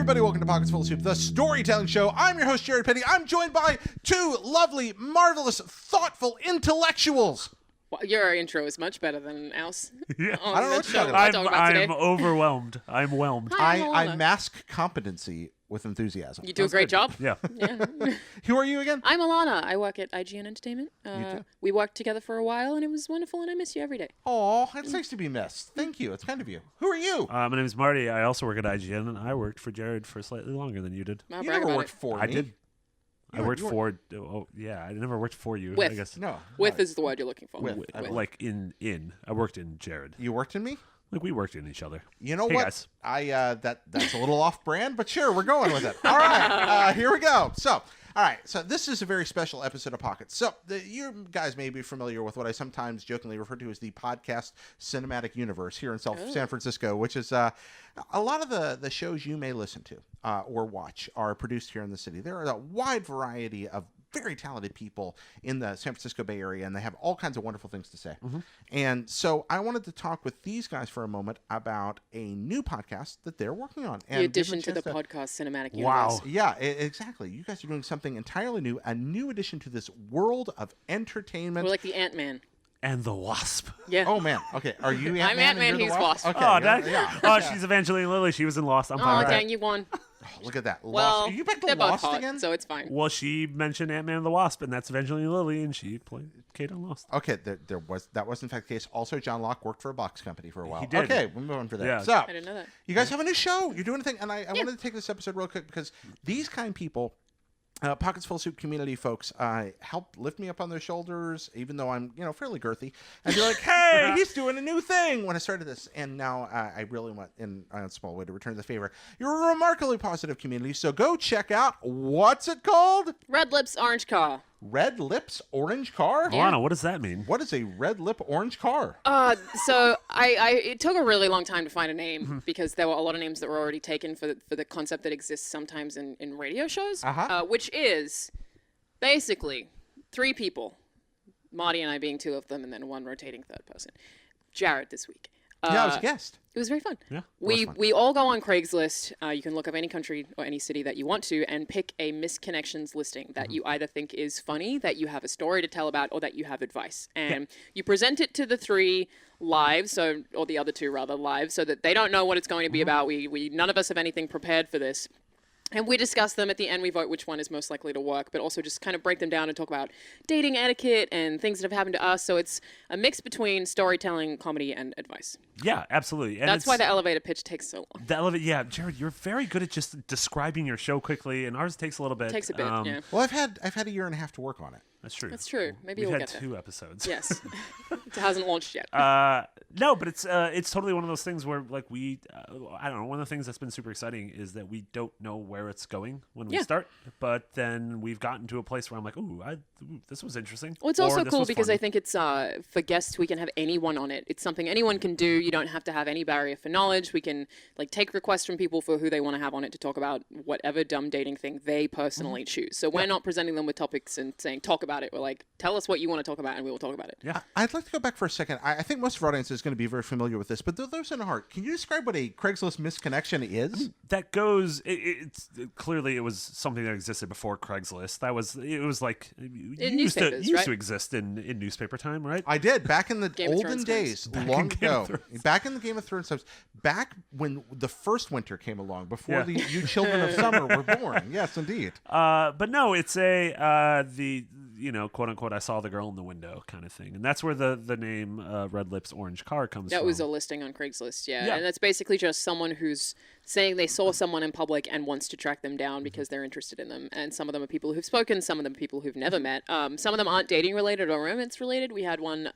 everybody, welcome to Pockets Full of Soup, the storytelling show. I'm your host, Jared Petty. I'm joined by two lovely, marvelous, thoughtful intellectuals. Well, your intro is much better than ours. Yeah. I don't know what you're talking about. I'm overwhelmed. I'm whelmed. Hi, I Alanah. mask competency with enthusiasm. You do a great job. Yeah. Yeah. Who are you again? I'm Alanah. I work at IGN Entertainment. too. We worked together for a while, and it was wonderful, and I miss you every day. Oh, it's nice to be missed. Thank you. It's kind of you. Who are you? My name is Marty. I also work at IGN, and I worked for Jared for slightly longer than you did. I'll You brag never about worked it. for me. I did. I worked you for. Oh, yeah. I never worked for you. With. I guess. No. With is the word you're looking for. With. Like in. I worked in Jared. You worked in me? Like we worked in each other. You know Hey, what? guys. That's a little off-brand, but sure, we're going with it. All right, here we go. So, all right, so this is a very special episode of Pockets. So, you guys may be familiar with what I sometimes jokingly refer to as the podcast cinematic universe here in San Francisco, which is a lot of the shows you may listen to or watch are produced here in the city. There are a wide variety of very talented people in the San Francisco Bay Area, and they have all kinds of wonderful things to say. Mm-hmm. And so I wanted to talk with these guys for a moment about a new podcast that they're working on. The addition to the podcast cinematic universe. Wow. Yeah, exactly. You guys are doing something entirely new, a new addition to this world of entertainment. We're like the Ant-Man. And the Wasp. Yeah. Oh, man. Okay, are you Ant-Man? I'm Ant-Man, and you're he's the Wasp. Okay, Oh, yeah. she's Evangeline Lilly. She was in Lost. I'm Oh, fine with that. dang, you won. Oh, look at that. Well, Lost. You picked they're both Lost hot, again? so it's fine. Well, she mentioned Ant-Man and the Wasp, and that's Evangeline Lilly, and she played Kate on Lost. Okay, that was in fact the case. Also, John Locke worked for a box company for a while. He did. Okay, we're moving for that. Yeah. So, I didn't know that. you guys have a new show. You're doing a thing, and I wanted to take this episode real quick because these kind of people, Pockets Full Soup community folks, help lift me up on their shoulders, even though I'm fairly girthy, and they're like, "Hey, he's doing a new thing." When I started this, and now I really want, in a small way, to return the favor. You're a remarkably positive community, so go check out what's it called? Red Lips Orange Car. Red Lips Orange Car. Alanah, what does that mean? What is a red lip orange car? So it took a really long time to find a name because there were a lot of names that were already taken for the concept that exists sometimes in radio shows, which is basically three people, Marty and I being two of them, and then one rotating third person. Jared this week. Yeah, I was a guest. It was very fun. Yeah, We all go on Craigslist. You can look up any country or any city that you want to and pick a misconnections listing that you either think is funny, that you have a story to tell about, or that you have advice. And you present it to the three live, or the other two rather live, so that they don't know what it's going to be about. We none of us have anything prepared for this. And we discuss them. At the end, we vote which one is most likely to work, but also just kind of break them down and talk about dating etiquette and things that have happened to us. So it's a mix between storytelling, comedy, and advice. Yeah, absolutely. And That's why the elevator pitch takes so long. Yeah, Jared, you're very good at just describing your show quickly, and ours takes a little bit. It takes a bit, yeah. Well, I've had a year and a half to work on it. That's true. That's true. Maybe We've we'll had get there. 2 episodes. Yes. It hasn't launched yet. No, but it's totally one of those things where like I don't know. One of the things that's been super exciting is that we don't know where it's going when we start, but then we've gotten to a place where I'm like, ooh, this was interesting. Well, it's Or also this cool was because fun. I think it's for guests we can have anyone on it. It's something anyone can do. You don't have to have any barrier for knowledge. We can take requests from people for who they want to have on it to talk about whatever dumb dating thing they personally choose. So we're not presenting them with topics and saying talk about it. We're like, tell us what you want to talk about and we will talk about it. Yeah. I'd like to go back for a second. I think most of our audience is going to be very familiar with this, but those in heart, can you describe what a Craigslist misconnection is? That goes. It's clearly it was something that existed before Craigslist. It was like it used newspapers, right? to exist in newspaper time, right? I did back in the Game of olden Thrones days, times. long Back in Game ago. of Thrones. Back in the Game of Thrones times, back when the first winter came along, before Yeah. you children of summer were born. Yes, indeed. But no, it's the quote unquote I saw the girl in the window kind of thing, and that's where the name Red Lips Orange Car comes from. That was a listing on Craigslist, Yeah. And that's basically just someone who's saying they saw someone in public and wants to track them down because they're interested in them. And some of them are people who've spoken, some of them are people who've never met. Some of them aren't dating related or romance related. We had one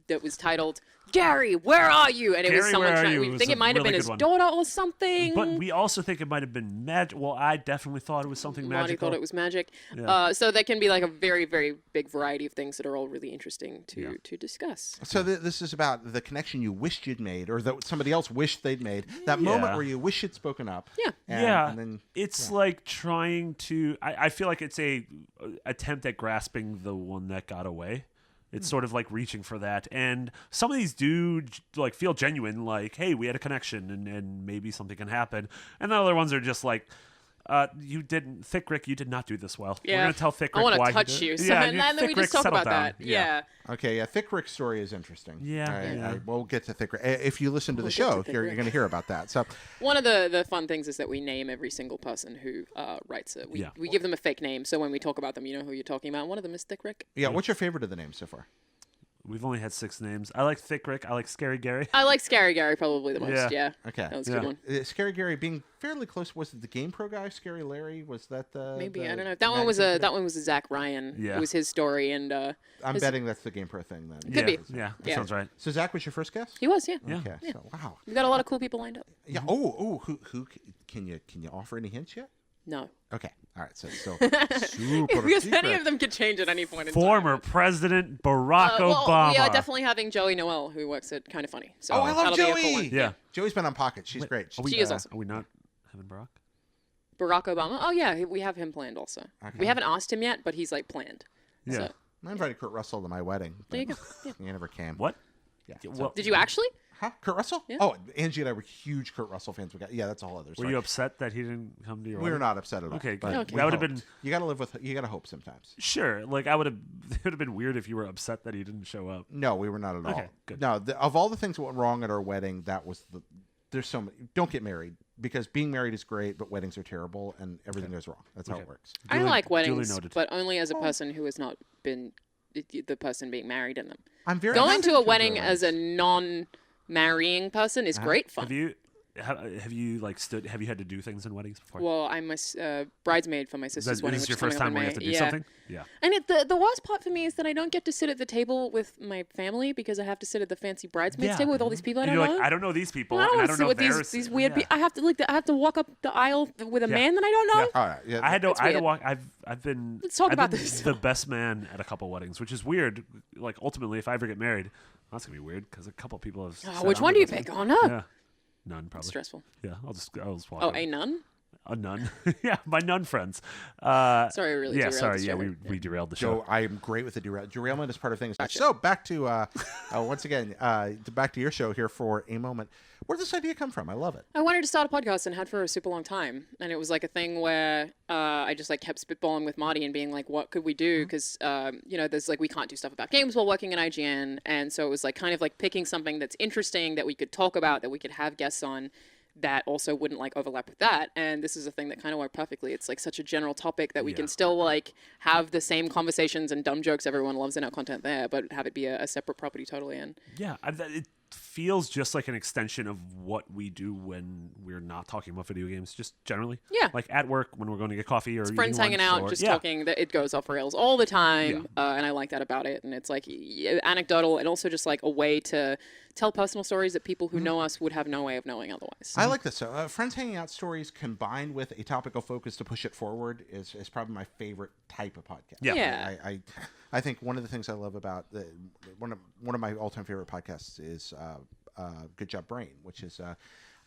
that was titled Gary, where are you? And it was Gary, someone where are you? we It was think a it might have really been his good one. daughter or something. But we also think it might have been magic. Well, I definitely thought it was something Marty magical. thought it was magic. Yeah. So that can be like a very, very big variety of things that are all really interesting to discuss. So this is about the connection you wished you'd made, or that somebody else wished they'd made. That moment Yeah. where you wish you'd spoken up. Yeah. And then, It's like trying to. I feel like it's a attempt at grasping the one that got away. It's sort of like reaching for that. And some of these do like feel genuine, like, hey, we had a connection and maybe something can happen. And the other ones are just like, Thick Rick, you did not do this well. Yeah. We're going to tell Thick Rick I want why to touch he you. did. So, Yeah, and then we Thick just Rick, talk settle about down. that. Yeah. Okay, yeah, Thick Rick's story is interesting. Yeah, We'll get to Thick Rick. If you listen to the We'll get show, to Thick you're Rick. going to hear about that. So, One of the fun things is that we name every single person who writes it. We give them a fake name, so when we talk about them, you know who you're talking about. One of them is Thick Rick. yeah, what's your favorite of the names so far? We've only had 6 names. I like Thick Rick. I like Scary Gary. I like Scary Gary probably the most. Yeah. Okay. That was a good one. Scary Gary being fairly close. Was it the Game Pro guy? Scary Larry? Was that the? Maybe the I don't know. That one was magazine? a Zach Ryan. Yeah. It was his story, and I'm betting that's the Game Pro thing then. Could be. Yeah, that Yeah. sounds right. So Zach was your first guest? he was. Yeah. Yeah. Okay. So wow. We got a lot of cool people lined up. Yeah. Oh. Who can you offer any hints yet? No. Okay. All right. So super Because secret. any of them could change at any point in time. Former President Barack Well, Obama. we are definitely having Joey Noel, who works at Kind of Funny. So Oh, I love that'll be a cool Joey. one. Yeah. Joey's been on Pocket. She's great. She is awesome. Are we not having Barack? Barack Obama. Oh yeah, we have him planned also. Okay. We haven't asked him yet, but he's like planned. Yeah. So, I invited Kurt Russell to my wedding. there you but go. Yeah. He never came. What? Yeah. Well, Did you actually? Huh? Kurt Russell? Yeah. Oh, Angie and I were huge Kurt Russell fans. Yeah, that's a whole other were story. you upset that he didn't come to your We were wedding? not upset at all. Okay, but good. Okay. we That would have hoped. been You got to live with. You got to hope sometimes. sure. Like I would have. It would have been weird if you were upset that he didn't show up. No, we were not at all. Okay, good. No, of all the things that went wrong at our wedding, that was the. There's so many. Don't get married because being married is great, but weddings are terrible and everything goes wrong. That's how Okay. it works. I Duly- like duly weddings, noted. but only as a person who has not been the person being married in them. I'm very Going happy to a enjoy wedding as a weddings. non-marrying person is great fun. Have you like stood? Have you had to do things in weddings before? Well, I'm a bridesmaid for my is sister's that, wedding, is which this your is first coming time up where in you have to May. do Yeah. something? Yeah. And the worst part for me is that I don't get to sit at the table with my family because I have to sit at the fancy bridesmaids Yeah. table with all these people I And don't you're know. like, I don't know these people, Well, I don't and I want don't to sit know with theirs. these weird Yeah. people. I have to walk up the aisle with a Yeah. man that I don't know. All right. Yeah. I had to. That's I had to weird. walk. I've been. Let's talk I've about been this. The best man at a couple weddings, which is weird. Like ultimately, if I ever get married, that's gonna be weird because a couple people have. Oh, said which I'm one the do you best pick? man. Oh no, Yeah, none probably. stressful. Yeah, I'll just walk. Oh, over. a nun? A nun. Yeah, my nun friends. Sorry, I really Yeah, derailed sorry. the Yeah, show. we derailed the show. Joe, I am great with the derailment is part of things. Gotcha. So back to once again back to your show here for a moment. Where did this idea come from? I love it. I wanted to start a podcast and had for a super long time, and it was like a thing where I just like kept spitballing with Marty and being like, "What could we do?" Because there's like we can't do stuff about games while working at IGN, and so it was like kind of like picking something that's interesting that we could talk about, that we could have guests on, that also wouldn't like overlap with that. And this is a thing that kind of worked perfectly. It's like such a general topic that we Yeah. can still like have the same conversations and dumb jokes everyone loves in our content there, but have it be a separate property totally. And Yeah, it feels just like an extension of what we do when we're not talking about video games, just generally. Yeah. Like at work when we're going to get coffee or friends eating hanging lunch out, or- just yeah. talking. That it goes off rails all the time, Yeah. and I like that about it. And it's like anecdotal, and also just like a way to tell personal stories that people who know us would have no way of knowing otherwise. I like this. So, friends hanging out stories combined with a topical focus to push it forward is probably my favorite type of podcast. Yeah. Yeah. I think one of the things I love about one of my all time favorite podcasts is Good Job Brain, which is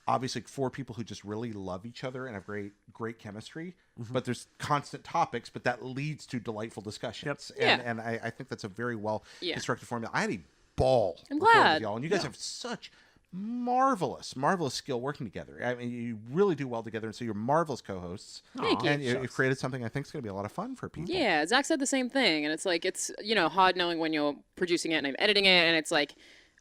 obviously for people who just really love each other and have great chemistry. But there's constant topics, but that leads to delightful discussions. Yep. And I think that's a very well Yeah. constructed formula. I had a ball. I'm recording glad. with y'all, and you guys have such marvelous skill working together. I mean, you really do well together, and so you're marvelous co-hosts. Thank you. And you've created something I think is going to be a lot of fun for people. Yeah, Zach said the same thing, and it's like it's hard knowing when you're producing it and I'm editing it, and it's like,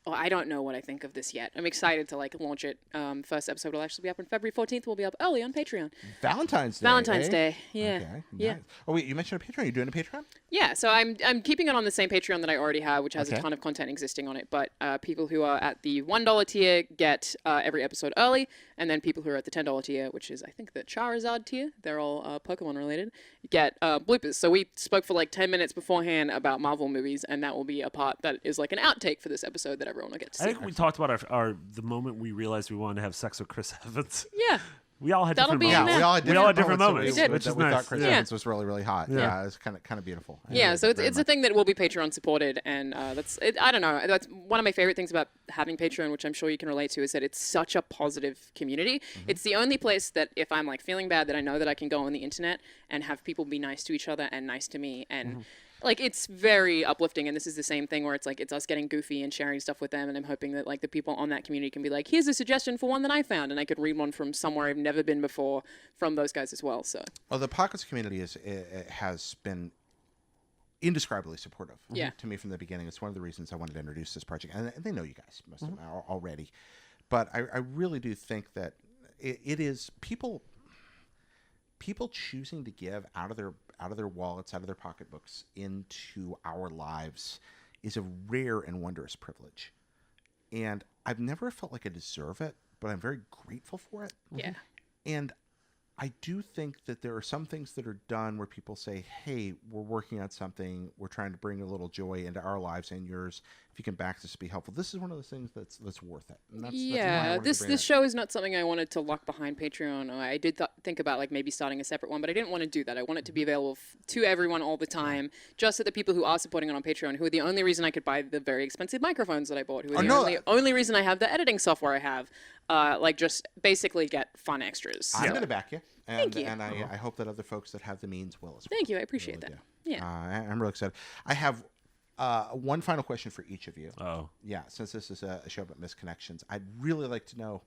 oh, I don't know what I think of this yet. I'm excited to like launch it. First episode will actually be up on February 14th. We'll be up early on Patreon. Valentine's Day. Valentine's eh? Day. Yeah. Okay. Yeah. Nice. Oh wait, you mentioned a Patreon. You're doing a Patreon? Yeah, so I'm keeping it on the same Patreon that I already have, which has Okay. a ton of content existing on it. But people who are at the $1 tier get every episode early, and then people who are at the $10 tier, which is I think the Charizard tier, they're all Pokemon related, get bloopers. So we spoke for like 10 minutes beforehand about Marvel movies, and that will be a part that is like an outtake for this episode that everyone will get to I see. think we talked about the moment we realized we wanted to have sex with Chris Evans. Yeah. We all had That'll different be in moments. there. we all had We different all had different moments moments, that which we, is that we nice. thought Chris Yeah. Evans was really, really hot. Yeah. Yeah, it was kind of beautiful. I Yeah, enjoyed so it it's very a much. thing that will be Patreon supported, and that's it. I don't know. That's one of my favorite things about having Patreon, which I'm sure you can relate to, is that it's such a positive community. It's the only place that if I'm like feeling bad, that I know that I can go on the internet and have people be nice to each other and nice to me, and Like, it's very uplifting, and this is the same thing where it's like it's us getting goofy and sharing stuff with them, and I'm hoping that like the people on that community can be like, here's a suggestion for one that I found, and I could read one from somewhere I've never been before from those guys as well. So the Pockets community has been indescribably supportive to me from the beginning. It's one of the reasons I wanted to introduce this project, and they know you guys, most of them already, but I really do think that it is people choosing to give out of their wallets, out of their pocketbooks into our lives is a rare and wondrous privilege. And I've never felt like I deserve it, but I'm very grateful for it. yeah. And I do think that there are some things that are done where people say, hey, we're working on something. We're trying to bring a little joy into our lives and yours. If you can back this to be helpful. This is one of those things that's worth it. And that's why I wanted to bring this it. show is not something I wanted to lock behind Patreon. I did think about like maybe starting a separate one, but I didn't want to do that. I want it to be available to everyone all the time, just to the people who are supporting it on Patreon, who are the only reason I could buy the very expensive microphones that I bought, who are the only reason I have the editing software I have. Like just basically get fun extras. I'm going to back you. And, Thank you. And I hope that other folks that have the means will as well. Thank you. I appreciate that. do. Yeah. I'm really excited. I have one final question for each of you. Oh. Yeah, since this is a show about misconnections, I'd really like to know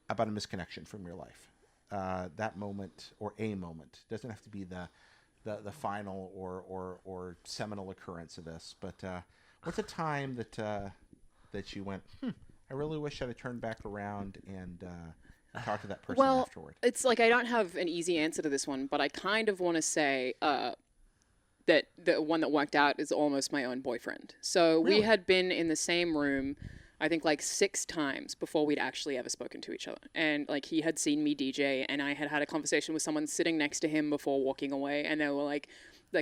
about a misconnection from your life. That moment or a moment. Doesn't have to be the final or seminal occurrence of this, but what's a time that you went, I really wish I'd have turned back around and talked to that person afterward. It's like I don't have an easy answer to this one, but I kind of want to say that the one that worked out is almost my own boyfriend. So Really? we had been in the same room, I think like 6 times before we'd actually ever spoken to each other. And like he had seen me DJ, and I had had a conversation with someone sitting next to him before walking away, and they were like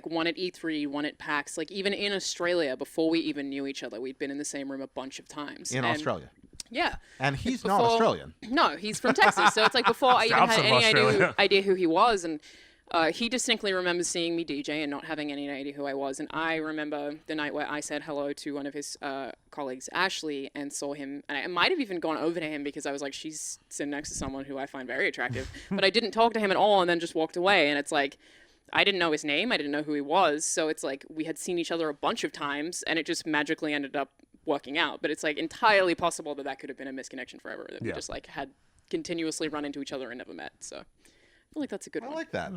one at E3, one at PAX, like even in Australia before we even knew each other, we'd been in the same room a bunch of times. In Australia. Yeah. And he's not Australian. No, he's from Texas. So it's like before I even South had of any Australia. idea who he was. And he distinctly remembers seeing me DJ and not having any idea who I was. And I remember the night where I said hello to one of his colleagues, Ashley, and saw him. And I might have even gone over to him because I was like, she's sitting next to someone who I find very attractive. But I didn't talk to him at all and then just walked away. And it's like, I didn't know his name. I didn't know who he was. So it's like we had seen each other a bunch of times, and it just magically ended up working out. But it's like entirely possible that could have been a misconnection forever, that we just like had continuously run into each other and never met. So I feel like that's a good one. I like that.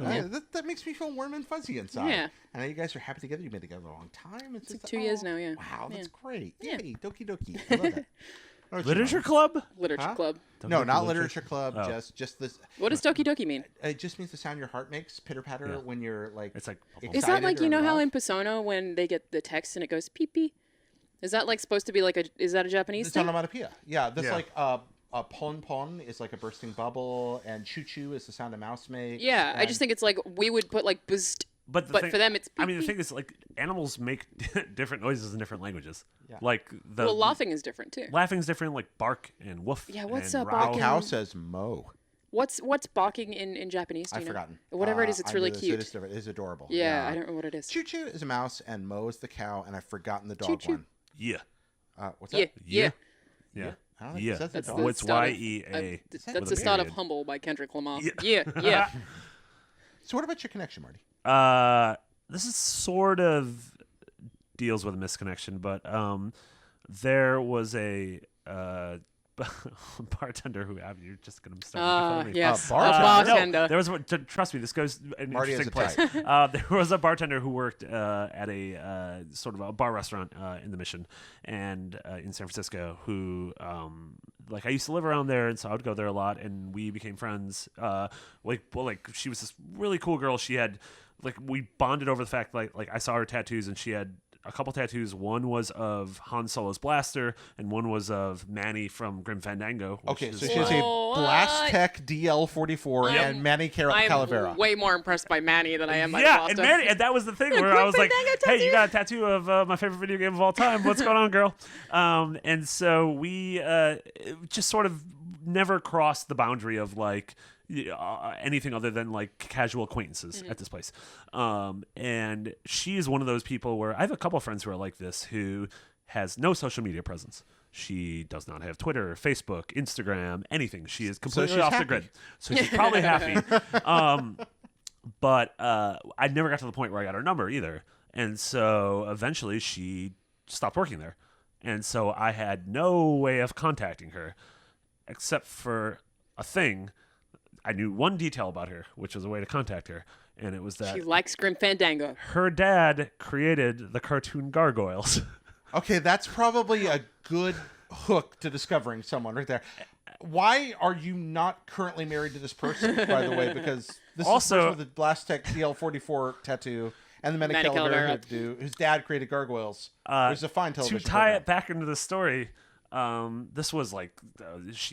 That makes me feel warm and fuzzy inside. Yeah. I know you guys are happy together. You've been together a long time. It's just, 2 years now, yeah. Wow, that's Yeah. great. Yeah. Yay, dokie dokie. I love that. Literature club? Literature club. No, not literature club. Oh. Just this. What does Doki Doki mean? It just means the sound your heart makes, pitter patter, when you're like. It's like excited Is that like, or you know how love. in Persona when they get the text and it goes pee pee? Is that like supposed to be like is that a Japanese It's thing? onomatopoeia. Yeah, that's Yeah. like pon pon is like a bursting bubble, and choo choo is the sound a mouse makes. Yeah, I and- just think it's like we would put like boost, But, but for them it's pee I mean, the pee. thing is, like, animals make different noises in different languages. Yeah. Like the Well, laughing is different too. laughing's different, like bark and woof. Yeah, what's and up, growl. barking? Cow says mo. What's barking in Japanese? Do you I've know? forgotten. Whatever it is, it's I really know this, cute. It is different. It is adorable. Yeah, I don't know what it is. Choo choo is a mouse, and mo is the cow, and I've forgotten the dog Choo-choo. one. Yeah. What's Yeah, that? yeah. Yeah. I don't think Yeah. it says the That's dog. the Oh, it's start of- YEA. That's with the a start of period. Humble by Kendrick Lamar. Yeah. Yeah. So what about your connection, Marty? This is sort of deals with a misconnection, but there was a bartender who you're just gonna start making fun of me. Yes, bartender. No, there was trust me, this goes an Marty interesting has place. a There was a bartender who worked at a sort of a bar restaurant in the Mission and in San Francisco who like I used to live around there, and so I would go there a lot, and we became friends. Like she was this really cool girl. She had we bonded over the fact like I saw her tattoos, and she had a couple tattoos. One was of Han Solo's blaster, and one was of Manny from Grim Fandango. which Okay, is- so she has a What? Blast Tech DL44 and Manny Calavera. I'm way more impressed by Manny than I am by the yeah, blaster. and Manny, and that was the thing where Grim I was like, Fandango "Hey, tattoo? you got a tattoo of my favorite video game of all time? What's going on, girl?" And so we just sort of never crossed the boundary of like anything other than like casual acquaintances at this place. And she is one of those people where I have a couple of friends who are like this, who has no social media presence. She does not have Twitter, Facebook, Instagram, anything. She is completely she's off the happy. grid. So she's probably happy. But I never got to the point where I got her number either. And so eventually she stopped working there. And so I had no way of contacting her except for a thing. I knew one detail about her, which was a way to contact her. And it was that She likes Grim Fandango. her dad created the cartoon Gargoyles. Okay, that's probably a good hook to discovering someone right there. Why are you not currently married to this person, by the way? Because this Also- is the person with the Blastech DL44 tattoo and the Manic Manic Elevator Elevator. hoodoo, whose dad created Gargoyles. There's a fine television To tie program. it back into the story, this was like this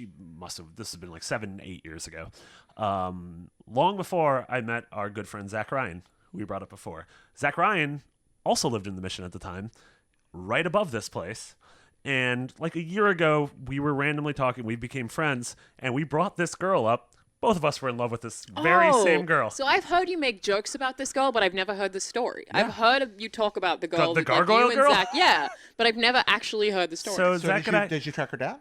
has been like 7-8 years ago. Long before I met our good friend Zach Ryan, who we brought up before. Zach Ryan also lived in the Mission at the time, right above this place. And like a year ago, we were randomly talking. We became friends, and we brought this girl up. Both of us were in love with this very same girl. So I've heard you make jokes about this girl, but I've never heard the story. I've heard you talk about the girl, The that, like, gargoyle you girl? and Zach, yeah, but I've never actually heard the story. So So Zach did and you, I, did you track her down?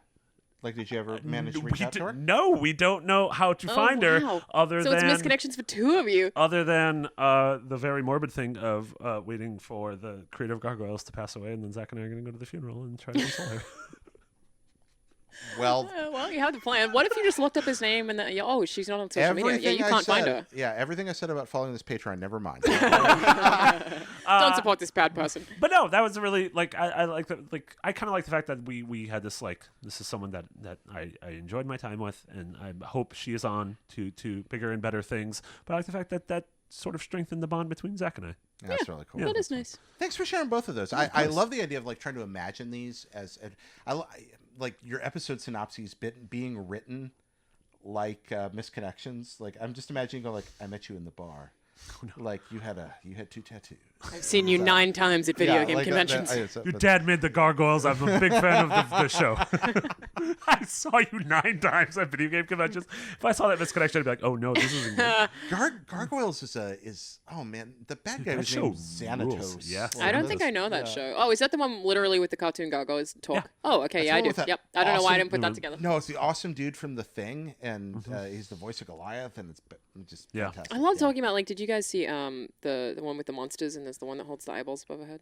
Like, did you ever manage to reach out to her? no, we don't know how to find her wow. other So than it's misconnections for two of you. other than the very morbid thing of waiting for the creator of Gargoyles to pass away, and then Zach and I are going to go to the funeral and try to console her. Well, Well, you have the plan. What if you just looked up his name and then, she's not on social media. Yeah, you I can't said, find her. Yeah, everything I said about following this Patreon, never mind. Don't support this bad person. But no, that was a really I like the I kind of like the fact that we had this this is someone that I enjoyed my time with, and I hope she is on to bigger and better things. But I like the fact that sort of strengthened the bond between Zach and I. That's really cool. That is nice. Thanks for sharing both of those. I love the idea of like trying to imagine these as like your episode synopses being written like misconnections. Like I'm just imagining going like, I met you in the bar. Like you had 2 tattoos. I've seen you 9 times at video game like conventions. Your dad made the Gargoyles. I'm a big fan of the show. I saw you 9 times at video game conventions. If I saw that misconnection, I'd be like, oh no, this isn't good. Gargoyles is oh man, the bad guy that was show named Xanatos. rules. Yes. I don't think I know that show. Oh, is that the one literally with the cartoon gargoyles talk? Yeah. Oh, okay, That's yeah, the I one do. with that Yep. I don't know why I awesome- didn't put that together. No, it's the awesome dude from The Thing, and he's the voice of Goliath, and it's just Yeah. fantastic. I love talking about, like, did you guys see the one with the monsters and there's the one that holds the eyeballs above her head?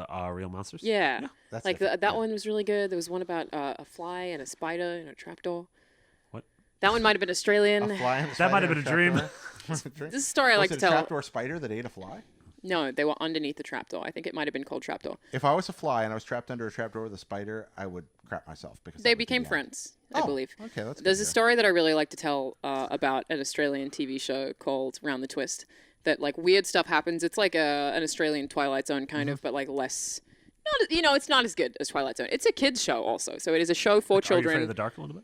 Are real monsters? Yeah. That's Like different. that one was really good. There was one about a fly and a spider and a trapdoor. What? That one might have been Australian. A fly and a That spider might have been and a dream. trapdoor? This is a story I like Was to it a tell. trapdoor spider that ate a fly? No, they were underneath the trapdoor. I think it might have been called trapdoor. If I was a fly and I was trapped under a trapdoor with a spider, I would crap myself because They that would be became the end. friends, I Oh, believe. Okay, that's There's good a to story that I really like to tell about an Australian TV show called Round the Twist. That like weird stuff happens. It's like an Australian Twilight Zone kind of, but like less. Not it's not as good as Twilight Zone. It's a kids show also, so it is a show for Are you children, afraid of the dark a little bit?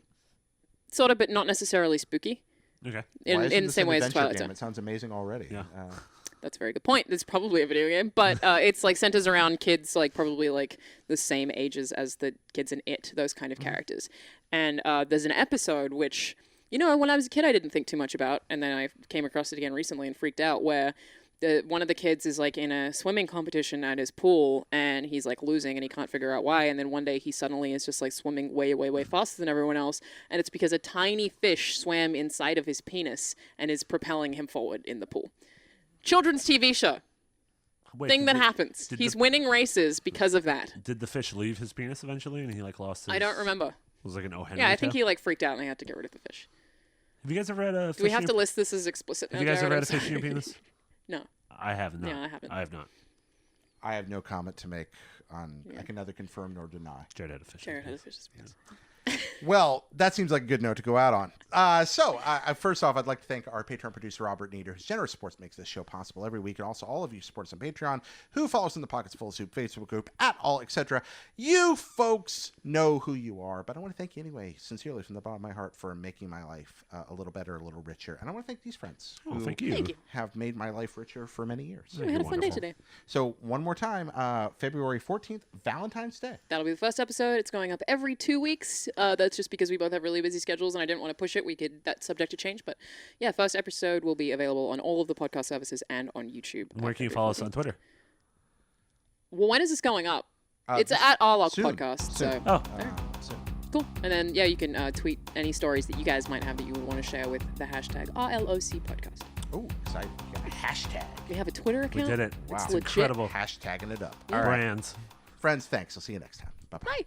sort of, but not necessarily spooky. Okay. Why In isn't the this same an way as adventure Twilight game? Zone. It sounds amazing already. Yeah. That's a very good point. It's probably a video game, but it's like centers around kids, like probably like the same ages as the kids in It, those kind of characters. And there's an episode which, when I was a kid, I didn't think too much about, and then I came across it again recently and freaked out. Where one of the kids is like in a swimming competition at his pool, and he's like losing, and he can't figure out why. And then one day he suddenly is just like swimming way, way, way faster than everyone else, and it's because a tiny fish swam inside of his penis and is propelling him forward in the pool. Children's TV show. Wait, Thing did that the- happens. did He's the- winning races because of that. Did the fish leave his penis eventually, and he like lost his? I don't remember. It was like an O. Henry Yeah, I think tail? he like freaked out and they had to get rid of the fish. Have you guys ever had a? Do we have to list this as explicit? Have now, you guys Jared? ever had I'm a fish in your sorry. penis? No. I have not. Yeah, I haven't. I have not. I have no comment to make on. I can neither confirm nor deny. Jared had a fish. in Jared his had a penis. fish's penis. Well, that seems like a good note to go out on. First off, I'd like to thank our Patreon producer, Robert Nieder, whose generous support makes this show possible every week, and also all of you support us on Patreon, who follow us in the Pockets Full of Soup Facebook group, etc. You folks know who you are, but I want to thank you anyway, sincerely, from the bottom of my heart, for making my life a little better, a little richer. And I want to thank these friends who thank you. Thank you. have made my life richer for many years. We had a fun day wonderful. today. So, one more time, February 14th, Valentine's Day. That'll be the first episode. It's going up every 2 weeks. That's just because we both have really busy schedules and I didn't want to push it. That's subject to change. But yeah, first episode will be available on all of the podcast services and on YouTube. Where can you follow us on Twitter? Well, when is this going up? It's This- at All Out soon. Podcast. Soon. So Oh, So, cool. And then, yeah, you can tweet any stories that you guys might have that you would want to share with the hashtag RLOC Podcast. Oh, exciting. You got a hashtag. We have a Twitter account. We did it. Wow. It's It's legit. incredible. Hashtagging it up. Yeah. All right. Brands. Friends, thanks. I'll see you next time. Bye-bye. Bye.